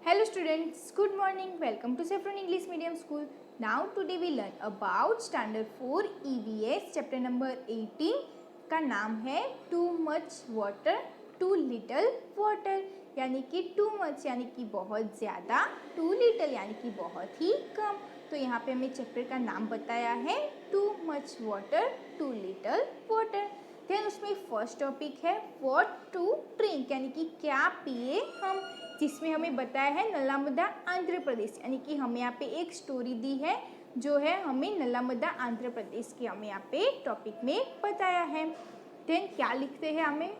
Hello students, good morning. Welcome to Saffron English Medium School. Now today we learn about Standard 4 EVS chapter number 18 का नाम है Too much water, too little water। यानी कि too much यानी कि बहुत ज़्यादा, too little यानी कि बहुत ही कम। तो यहाँ पे हमें चैप्टर का नाम बताया है Too much water, too little water। Then उसमें फर्स्ट टॉपिक है व्हाट टू ड्रिंक यानी कि क्या पिए हम, जिसमें हमें बताया है नलामदा आंध्र प्रदेश, यानी कि हमें यहाँ पे एक स्टोरी दी है जो है हमें नलामदा आंध्र प्रदेश की हमें यहाँ पे टॉपिक में बताया है। देन क्या लिखते हैं हमें,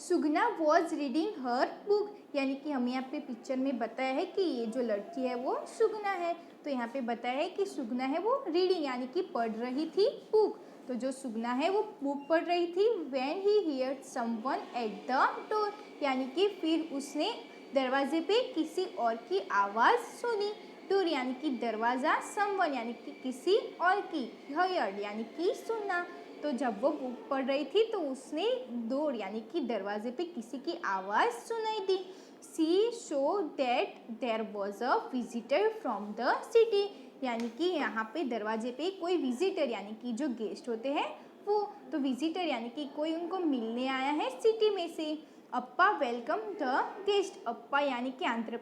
सुगना वॉज रीडिंग हर बुक, यानी कि हमें यहाँ पे पिक्चर में बताया है कि ये जो लड़की है वो सुगना है। तो यहाँ पे बताया है कि सुगना है वो रीडिंग यानी कि पढ़ रही थी बुक। तो जो सुगना है वो बुक पढ़ रही थी। When he heard someone at the door, यानी कि फिर उसने दरवाजे पे किसी और की आवाज़ सुनी। डोर यानी कि दरवाज़ा, समवन यानी कि किसी और की, हियर्ड यानी कि सुनना। तो जब वो बुक पढ़ रही थी तो उसने डोर यानी कि दरवाजे पे किसी की आवाज़ सुनाई दी। See show that there was a visitor from the city, यानी कि यहाँ पे दरवाजे पे कोई विजिटर यानी कि जो गेस्ट होते हैं वो, तो विजिटर यानी कि कोई उनको मिलने आया है सिटी में से। अप्पा वेलकम द गेस्ट, अप्पा यानी कि आंध्र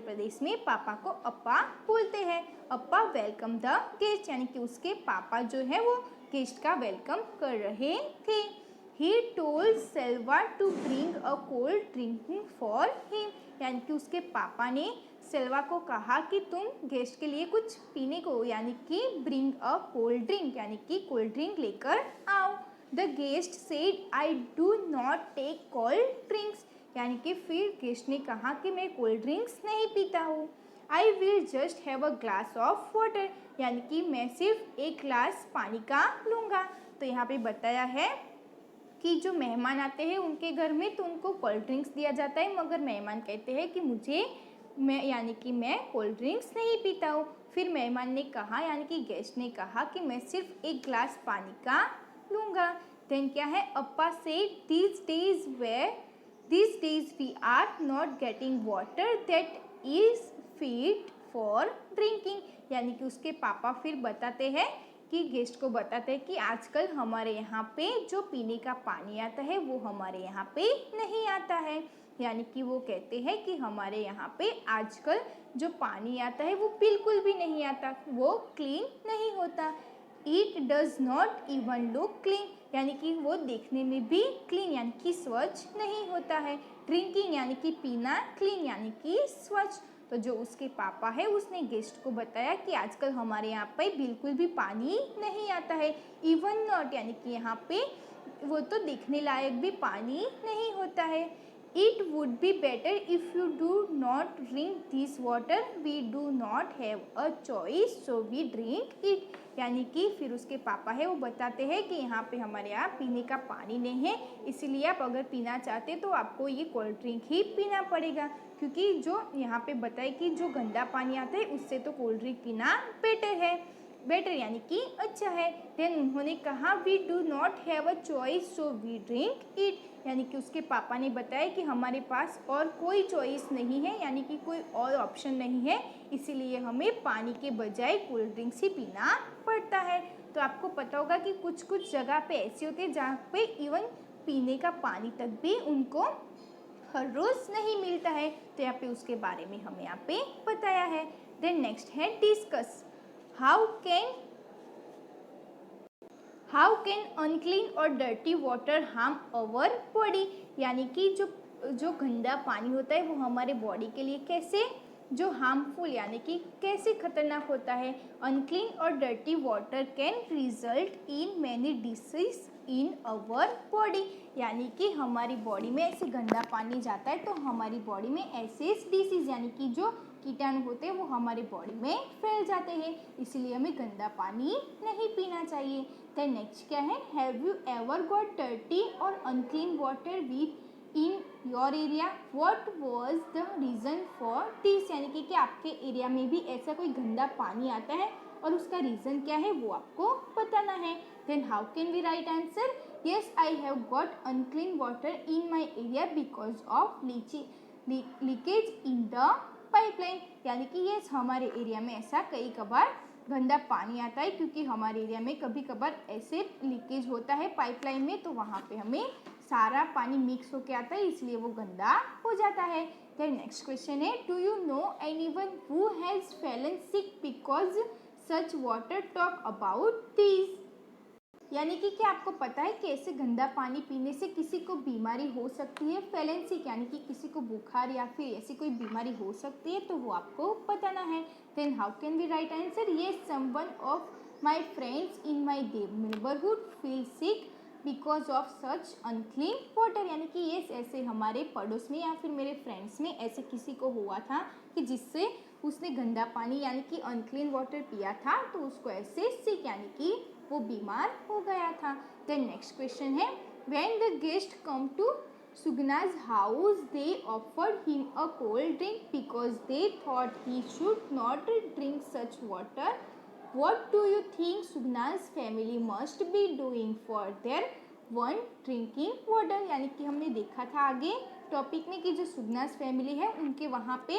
प्रदेश में पापा को अप्पा बोलते हैं। अप्पा वेलकम द गेस्ट यानी कि उसके पापा जो है वो गेस्ट का वेलकम कर रहे थे। He told Selva to bring a cold drink for him, यानी कि उसके पापा ने सेल्वा को कहा कि तुम गेस्ट के लिए कुछ पीने को, यानी कि ब्रिंग अ कोल्ड ड्रिंक यानी कि कोल्ड ड्रिंक लेकर आओ। The guest said I do not take cold drinks, यानी कि फिर गेस्ट ने कहा कि मैं कोल्ड ड्रिंक्स नहीं पीता हूँ। I will just have a glass of water, यानी कि मैं सिर्फ एक ग्लास पानी का लूँगा। तो यहाँ पे बताया है कि जो मेहमान आते हैं उनके घर में तो उनको कोल्ड ड्रिंक्स दिया जाता है, मगर मेहमान कहते हैं कि यानी कि मैं कोल्ड ड्रिंक्स नहीं पीता हूँ। फिर मेहमान ने कहा यानी कि गेस्ट ने कहा कि मैं सिर्फ एक ग्लास पानी का लूँगा। देन क्या है, अप्पा से these days we are not getting water that is fit for drinking, यानी कि उसके पापा फिर बताते हैं कि गेस्ट को बताते हैं कि आजकल हमारे यहाँ पे जो पीने का पानी आता है वो हमारे यहाँ पे नहीं आता है, यानी कि वो कहते हैं कि हमारे यहाँ पे आजकल जो पानी आता है वो बिल्कुल भी नहीं आता, वो क्लीन नहीं होता। It does not even look clean, यानी कि वो देखने में भी क्लीन यानी कि स्वच्छ नहीं होता है। ड्रिंकिंग यानी कि पीना, क्लीन यानी कि स्वच्छ। तो जो उसके पापा है उसने गेस्ट को बताया कि आजकल हमारे यहाँ पे बिल्कुल भी पानी नहीं आता है। इवन नॉट यानी कि यहाँ पे वो तो देखने लायक भी पानी नहीं होता है। It would be better if you do not drink this water, we do not have a choice so we drink it, यानी कि फिर उसके पापा है वो बताते हैं कि यहाँ पे हमारे यहाँ पीने का पानी नहीं है, इसीलिए आप अगर पीना चाहते तो आपको ये कोल्ड ड्रिंक ही पीना पड़ेगा, क्योंकि जो यहाँ पे बताए कि जो गंदा पानी आता है उससे तो कोल्ड ड्रिंक पीना बेटर यानी कि अच्छा है। देन उन्होंने कहा we do not have a choice so we drink it, यानी कि उसके पापा ने बताया कि हमारे पास और कोई चॉइस नहीं है, यानी कि कोई और ऑप्शन नहीं है, इसीलिए हमें पानी के बजाय कोल्ड ड्रिंक्स ही पीना पड़ता है। तो आपको पता होगा कि कुछ कुछ जगह पे ऐसी होती है जहाँ पे इवन पीने का पानी तक भी उनको हर रोज़ नहीं मिलता है। तो यहाँ पे उसके बारे में हमें यहाँ पे बताया है। देन नेक्स्ट है डिस्कस, हाउ कैन अनक्लीन और dirty water harm our body, यानी कि जो गंदा पानी होता है वो हमारे बॉडी के लिए कैसे जो हार्मफुल यानी कि कैसे खतरनाक होता है। अनक्लीन और dirty water can result in many disease in our body, यानी कि हमारी बॉडी में ऐसे गंदा पानी जाता है तो हमारी बॉडी में ऐसे डिसीज यानी कि जो कीटाणु होते हैं वो हमारी बॉडी में फैल जाते हैं, इसलिए हमें गंदा पानी नहीं पीना चाहिए। देन नेक्स्ट क्या है, have you ever got dirty और unclean water within your area, what was the reason for this, यानी कि आपके एरिया में भी ऐसा कोई गंदा पानी आता है और उसका रीज़न क्या है वो आपको बताना है। Then how can we write answer, yes I have got unclean water in my area because of leakage in the pipeline, यानी कि ये हमारे एरिया में ऐसा कई कबार गंदा पानी आता है क्योंकि हमारे एरिया में कभी कभार ऐसे लीकेज होता है पाइपलाइन में, तो वहाँ पे हमें सारा पानी मिक्स होके आता है, इसलिए वो गंदा हो जाता है। देन नेक्स्ट क्वेश्चन है, do you know anyone who has Fallon sick because such water talk about this, यानी कि क्या आपको पता है कि ऐसे गंदा पानी पीने से किसी को बीमारी हो सकती है, फैलन सिक यानी कि किसी को बुखार या फिर ऐसी कोई बीमारी हो सकती है, तो वो आपको बताना है। Then how can we write answer, yes someone of my friends in my neighbourhood feel sick because of such unclean water, यानी कि ये ऐसे हमारे पड़ोस में या फिर मेरे फ्रेंड्स में ऐसे किसी को हुआ था कि जिससे उसने गंदा पानी यानी कि अनक्लीन वाटर पिया था, तो उसको ऐसे सिक यानी कि वो बीमार हो गया था। देन नेक्स्ट क्वेश्चन है, when the guest come to Sugna's house they offered him a cold drink because they thought he should not drink such water, what do you think Sugna's family must be doing for their one drinking water, यानी कि हमने देखा था आगे topic में कि जो सुगनास family है उनके वहाँ पे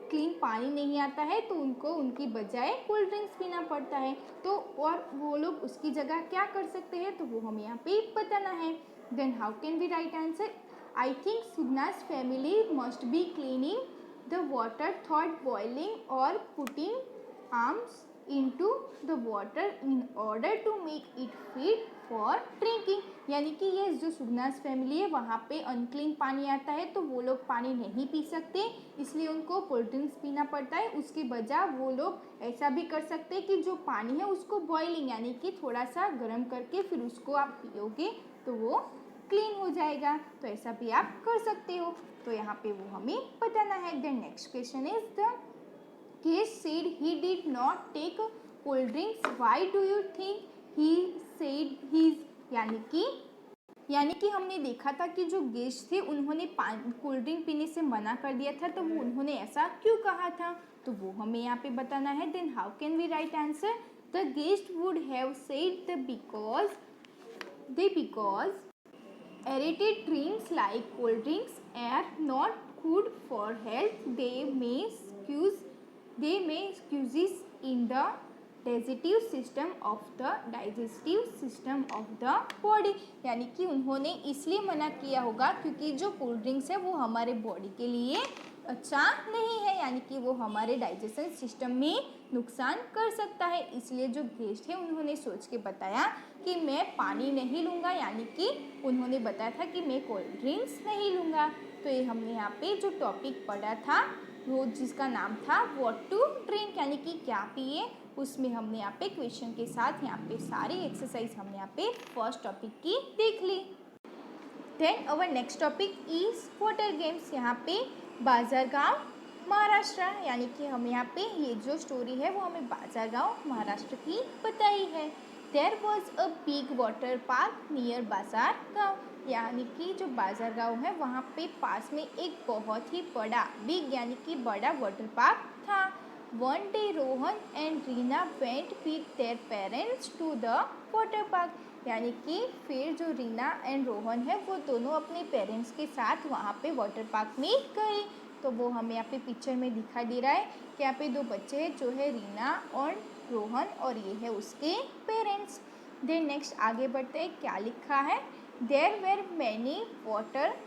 क्लीन पानी नहीं आता है, तो उनको उनकी बजाय कोल्ड ड्रिंक्स पीना पड़ता है, तो और वो लोग उसकी जगह क्या कर सकते हैं, तो वो हमें यहाँ पे बताना है। Then how can we write answer, I think Sugna's family must be cleaning the water thought boiling और putting arms into the water in order to make it fit for drinking, यानी कि ये जो सुगनास फैमिली है वहाँ पे अनक्लीन पानी आता है, तो वो लोग पानी नहीं पी सकते, इसलिए उनको कोल्ड ड्रिंक्स पीना पड़ता है। उसके बजाय वो लोग ऐसा भी कर सकते हैं कि जो पानी है उसको बॉइलिंग यानी कि थोड़ा सा गर्म करके फिर उसको आप पियोगे तो वो क्लीन हो जाएगा, तो ऐसा भी आप कर सकते हो, तो यहाँ पे वो हमें बताना है। Then next question is the Case said he did not take cold drinks. Why do you think he said his, यानी कि हमने देखा था कि जो गेस्ट थे उन्होंने कोल्ड ड्रिंक पीने से मना कर दिया था, तो वो उन्होंने ऐसा क्यों कहा था, तो वो हमें यहाँ पे बताना है। Then how can we write answer, the guest would have said the because aerated drinks like cold drinks are not good for health, they may causes in the digestive system of the body, यानी कि उन्होंने इसलिए मना किया होगा क्योंकि जो cold drinks है वो हमारे बॉडी के लिए अच्छा नहीं है, यानी कि वो हमारे डाइजेशन सिस्टम में नुकसान कर सकता है, इसलिए जो गेस्ट है उन्होंने सोच के बताया कि मैं पानी नहीं लूँगा, यानी कि उन्होंने बताया था कि मैं कोल्ड ड्रिंक्स नहीं लूँगा। तो ये हमने यहाँ पे जो टॉपिक पढ़ा था वो जिसका नाम था व्हाट टू ड्रिंक, यानी कि क्या पिए, उसमें हमने यहाँ पे क्वेश्चन के साथ यहाँ पे सारी एक्सरसाइज हमने यहाँ पे फर्स्ट टॉपिक की देख ली। Then our next topic is water games, यहाँ पे बाजारगांव महाराष्ट्र, यानी कि हम यहाँ पे ये जो स्टोरी है वो हमें बाजारगांव महाराष्ट्र की बताई है। There was a big water park near Bajargaon, यानी कि जो बाजारगांव है वहाँ पे पास में एक बहुत ही बड़ा बिग यानी कि बड़ा वाटर पार्क था। One day Rohan and Reena went with their parents to the water park, यानी कि फिर जो रीना एंड रोहन है वो दोनों अपने पेरेंट्स के साथ वहाँ पे वाटर पार्क में गए, तो वो हमें यहाँ पे पिक्चर में दिखाई दे रहा है कि यहाँ पे दो बच्चे हैं जो है रीना और रोहन और ये है उसके पेरेंट्स। देन नेक्स्ट आगे बढ़ते हैं, क्या लिखा है, there were many water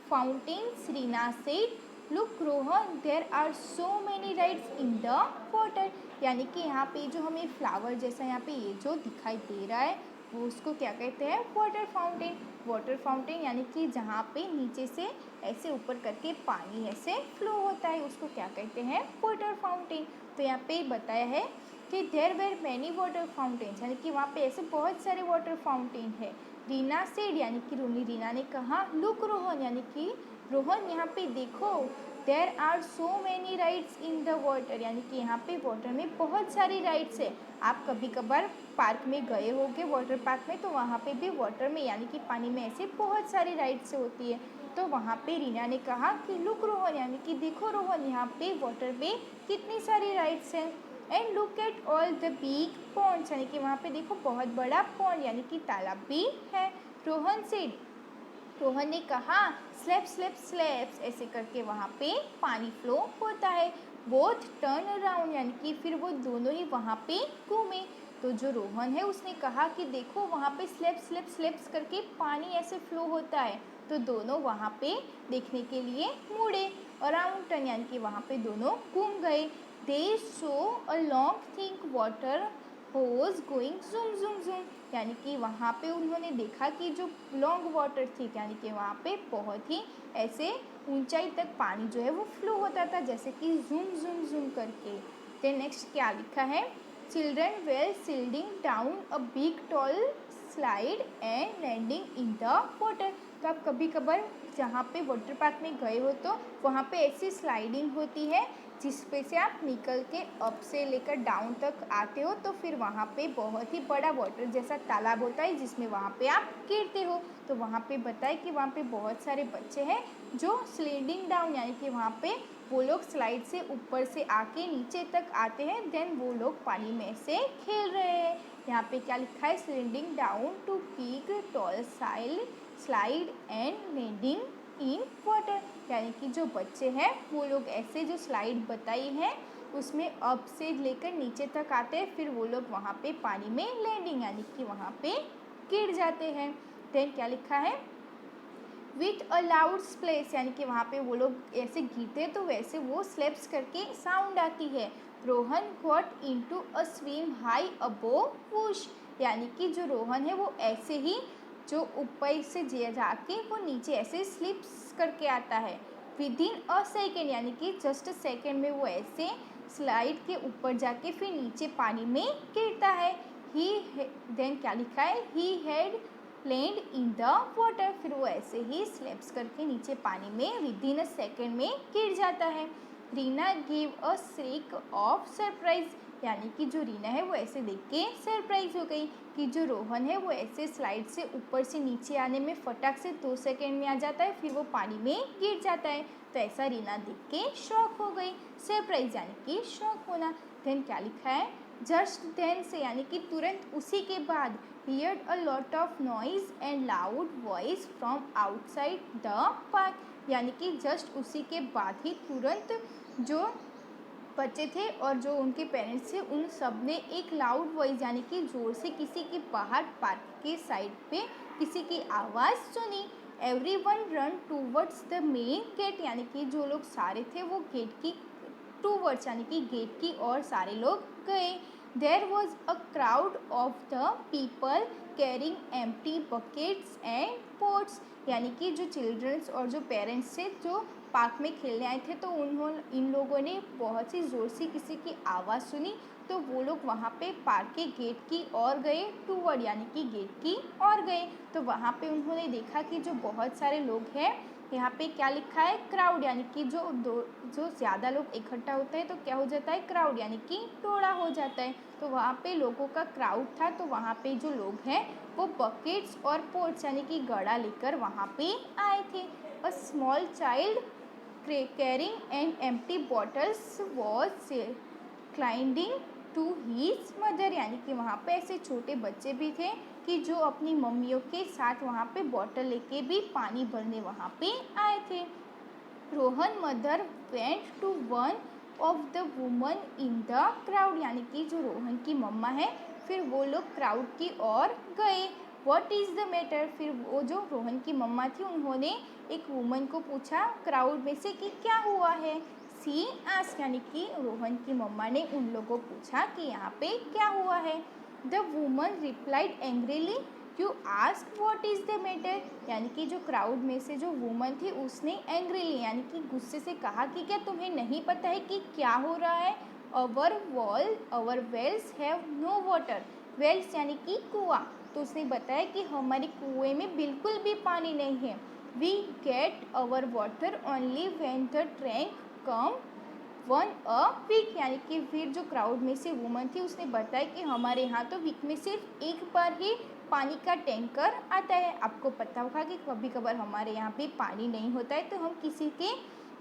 fountains, Reena said look Rohan there are so many rides in the water, यानी कि यहाँ पे जो हमें फ्लावर जैसा यहाँ पे ये जो दिखाई दे रहा है वो उसको क्या कहते हैं, वाटर फाउंटेन। वाटर फाउंटेन यानी कि जहाँ पे नीचे से ऐसे ऊपर करके पानी ऐसे फ्लो होता है उसको क्या कहते हैं, वाटर फाउंटेन। तो यहाँ पे बताया है कि there were many water fountains, यानी कि वहाँ पे ऐसे बहुत सारे वाटर फाउंटेन है। रीना सेड यानी कि रीना ने कहा, लुक रोहन यानी कि रोहन यहाँ पे देखो, there are so many rides in the water, यानी कि यहाँ पे वाटर में बहुत सारी राइड्स है। आप कभी कभार पार्क में गए होंगे वाटर पार्क में, तो वहाँ पे भी वाटर में यानी कि पानी में ऐसे बहुत सारी राइड्स होती है, तो वहाँ पे रीना ने कहा कि लुक रोहन यानी कि देखो रोहन यहाँ पे वाटर पे कितनी सारी राइड्स हैं, and look at all the big ponds, यानी कि वहाँ पे देखो बहुत बड़ा पॉन्ड यानी कि तालाब भी है। रोहन सेड रोहन ने कहा स्लेप स्लेप स्लेप्स, ऐसे करके वहाँ पे पानी फ्लो होता है। बोथ टर्न अराउंड, यानी कि फिर वो दोनों ही वहाँ पे घूमे। तो जो रोहन है उसने कहा कि देखो वहाँ पे स्लेप स्लेप स्लेप्स करके पानी ऐसे फ्लो होता है। तो दोनों वहाँ पे देखने के लिए मुड़े। अराउंड टर्न, यानी कि वहाँ पे दोनों घूम गए। They saw a long thick water hose going zoom zoom zoom, यानी कि वहाँ पे उन्होंने देखा कि जो लॉन्ग वाटर थी, यानी कि वहाँ पे बहुत ही ऐसे ऊंचाई तक पानी जो है वो फ्लो होता था, जैसे कि जूम जूम जूम करके। फिर नेक्स्ट क्या लिखा है, children were sliding down a big tall slide and landing in the water. तो आप कभी कभार जहाँ पे वाटर पार्क में गए हो तो वहाँ पे ऐसी स्लाइडिंग होती है जिस पे से आप निकल के अप से लेकर डाउन तक आते हो, तो फिर वहाँ पे बहुत ही बड़ा वाटर जैसा तालाब होता है जिसमें वहाँ पे आप गिरते हो। तो वहाँ पे बताए कि वहाँ पे बहुत सारे बच्चे हैं जो स्लाइडिंग डाउन, यानी कि वहाँ पे वो लोग स्लाइड से ऊपर से आके नीचे तक आते हैं, देन वो लोग पानी में से खेल रहे हैं। यहाँ पे क्या लिखा है, sliding down to peak tall slide and landing in water, यानी कि जो बच्चे हैं वो लोग ऐसे जो स्लाइड बताई है उसमें अप से लेकर नीचे तक आते हैं, फिर वो लोग वहाँ पे पानी में लैंडिंग, यानी कि वहाँ पे गिर जाते हैं। देन क्या लिखा है, विथ अ लाउड स्प्लेश, यानी कि वहाँ पे वो लोग ऐसे गिरते हैं तो वैसे वो स्लेप्स करके साउंड आती है। Rohan got into a swim high above Bush, यानी कि जो रोहन है वो ऐसे ही जो ऊपर से जाके वो नीचे ऐसे स्लिप्स करके आता है। विद इन अ सेकेंड, यानी कि जस्ट सेकेंड में वो ऐसे स्लाइड के ऊपर जाके फिर नीचे पानी में गिरता है। ही देन क्या लिखा है, he had land in the water, फिर वो ऐसे ही स्लेप्स करके नीचे पानी में विद इन अ सेकेंड में गिर जाता है। Reena give a श्रीक of surprise, यानी कि जो रीना है वो ऐसे देख के सरप्राइज हो गई कि जो रोहन है वो ऐसे स्लाइड से ऊपर से नीचे आने में फटाक से 2 सेकेंड में आ जाता है, फिर वो पानी में गिर जाता है। तो ऐसा रीना देख के शॉक हो गई, सरप्राइज यानी कि शॉक होना। देन क्या लिखा है, जस्ट देन से, यानी कि तुरंत उसी के बाद, heard a lot of noise and loud voice from outside the park, यानी कि जस्ट उसी के बाद ही तुरंत जो बच्चे थे और जो उनके पेरेंट्स थे उन सब ने एक लाउड वॉइस, यानी कि ज़ोर से किसी के बाहर पार्क के साइड पे किसी की आवाज़ सुनी। Everyone run towards the main gate, यानी कि जो लोग सारे थे वो गेट की टूवर्ड्स, यानी कि गेट की ओर सारे लोग गए। There was a crowd of the people carrying empty buckets and pots, यानी कि जो चिल्ड्रंस और जो पेरेंट्स थे जो पार्क में खेलने आए थे, तो इन लोगों ने बहुत ही ज़ोर से किसी की आवाज़ सुनी, तो वो लोग वहाँ पे पार्क के गेट की ओर गए, टूवर्ड यानी कि गेट की ओर गए। तो वहाँ पे उन्होंने देखा कि जो बहुत सारे लोग हैं, यहाँ पे क्या लिखा है, क्राउड, यानी कि जो ज़्यादा लोग इकट्ठा होते हैं तो क्या हो जाता है, क्राउड यानी कि टोड़ा हो जाता है। तो वहाँ पे लोगों का क्राउड था, तो वहाँ पे जो लोग हैं वो बकेट्स और पोट्स यानी कि घड़ा लेकर वहाँ पे आए थे। A small child carrying and empty bottles was climbing to his mother, यानी कि वहाँ पे ऐसे छोटे बच्चे भी थे कि जो अपनी मम्मियों के साथ वहाँ पे बॉटल लेके भी पानी भरने वहाँ पे आए थे। Rohan mother went to one of the woman in the crowd, यानी कि जो रोहन की मम्मा है फिर वो लोग क्राउड की ओर गए। व्हाट इज़ द मैटर, फिर वो जो रोहन की मम्मा थी उन्होंने एक वुमन को पूछा क्राउड में से कि क्या हुआ है। सी आस्क, यानी कि रोहन की मम्मा ने उन लोगों को पूछा कि यहाँ पे क्या हुआ है। The woman replied angrily, you ask what is the matter, यानी कि जो क्राउड में से जो वुमन थी उसने एंग्रीली यानी कि गुस्से से कहा कि क्या तुम्हें नहीं पता है कि क्या हो रहा है। Our wells have no water, wells यानी कि कुआं, तो उसने बताया कि हमारे कुएं में बिल्कुल भी पानी नहीं है। We get our water only when the tank come one a week, यानी कि फिर जो क्राउड में से वुमन थी उसने बताया कि हमारे यहाँ तो वीक में सिर्फ एक बार ही पानी का टैंकर आता है। आपको पता होगा कि कभी कभार हमारे यहाँ पे पानी नहीं होता है तो हम किसी के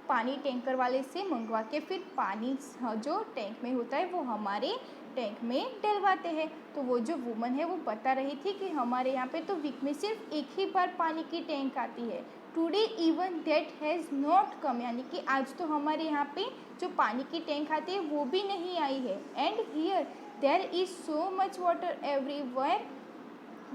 पानी टैंकर वाले से मंगवा के फिर पानी जो टैंक में होता है वो हमारे टैंक में डलवाते हैं। तो वो जो वुमन है वो बता रही थी कि हमारे यहाँ पे तो वीक में सिर्फ एक ही बार पानी की टैंक आती है। Today even that has not come, यानी कि आज तो हमारे यहाँ पे जो पानी की टैंक आती है वो भी नहीं आई है। And here there is so much water everywhere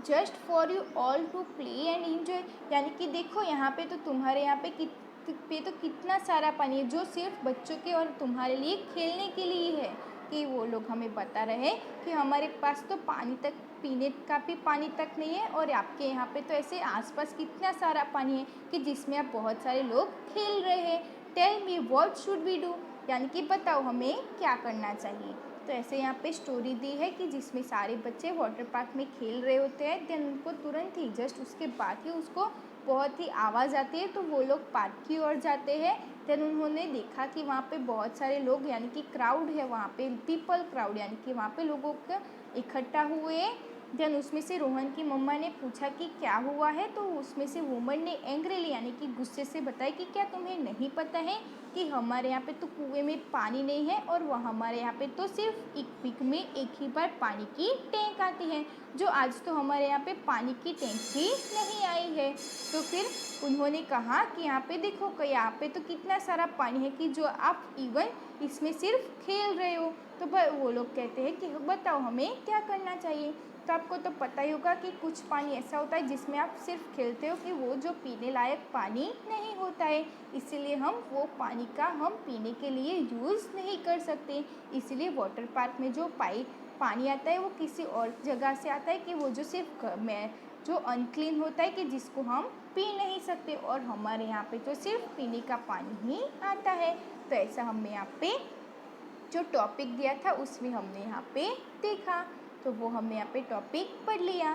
just for you all to play and enjoy, यानी कि देखो यहाँ पे तो तुम्हारे यहाँ पे तो कितना सारा पानी है जो सिर्फ बच्चों के और तुम्हारे लिए खेलने के लिए है। कि वो लोग हमें बता रहे हैं कि हमारे पास तो पानी तक पीने का भी पानी तक नहीं है और आपके यहाँ पे तो ऐसे आसपास कितना सारा पानी है कि जिसमें आप बहुत सारे लोग खेल रहे हैं। Tell me what should we do, यानी कि बताओ हमें क्या करना चाहिए। तो ऐसे यहाँ पे स्टोरी दी है कि जिसमें सारे बच्चे वाटर पार्क में खेल रहे होते हैं, देन उनको तुरंत ही जस्ट उसके बाद ही उसको बहुत ही आवाज़ आती है तो वो लोग पार्क की ओर जाते हैं। देन उन्होंने देखा कि वहाँ पे बहुत सारे लोग यानी कि क्राउड है, वहाँ पे पीपल क्राउड यानी कि वहाँ पे लोगों का इकट्ठा हुए। देन उसमें से रोहन की मम्मा ने पूछा कि क्या हुआ है, तो उसमें से वुमन ने एंग्रीली यानी कि गुस्से से बताया कि क्या तुम्हें नहीं पता है कि हमारे यहाँ पे तो कुएं में पानी नहीं है और वह हमारे यहाँ पे तो सिर्फ एक वीक में एक ही बार पानी की टैंक आती है, जो आज तो हमारे यहाँ पे पानी की टैंक भी नहीं आई है। तो फिर उन्होंने कहा कि यहाँ पे देखो कि यहाँ पे तो कितना सारा पानी है कि जो आप इवन इसमें सिर्फ खेल रहे हो। तो वो लोग कहते हैं कि बताओ हमें क्या करना चाहिए। तो आपको तो पता ही होगा कि कुछ पानी ऐसा होता है जिसमें आप सिर्फ खेलते हो कि वो जो पीने लायक पानी नहीं होता है, इसीलिए हम वो पानी का हम पीने के लिए यूज़ नहीं कर सकते। इसीलिए वाटर पार्क में जो पानी आता है वो किसी और जगह से आता है कि वो जो सिर्फ जो अनक्लीन होता है कि जिसको हम पी नहीं सकते, और हमारे यहाँ पे तो सिर्फ पीने का पानी ही आता है। तो ऐसा हमने यहाँ पे जो टॉपिक दिया था उसमें हमने यहाँ पे देखा, तो वो हमने यहाँ पे टॉपिक पढ़ लिया।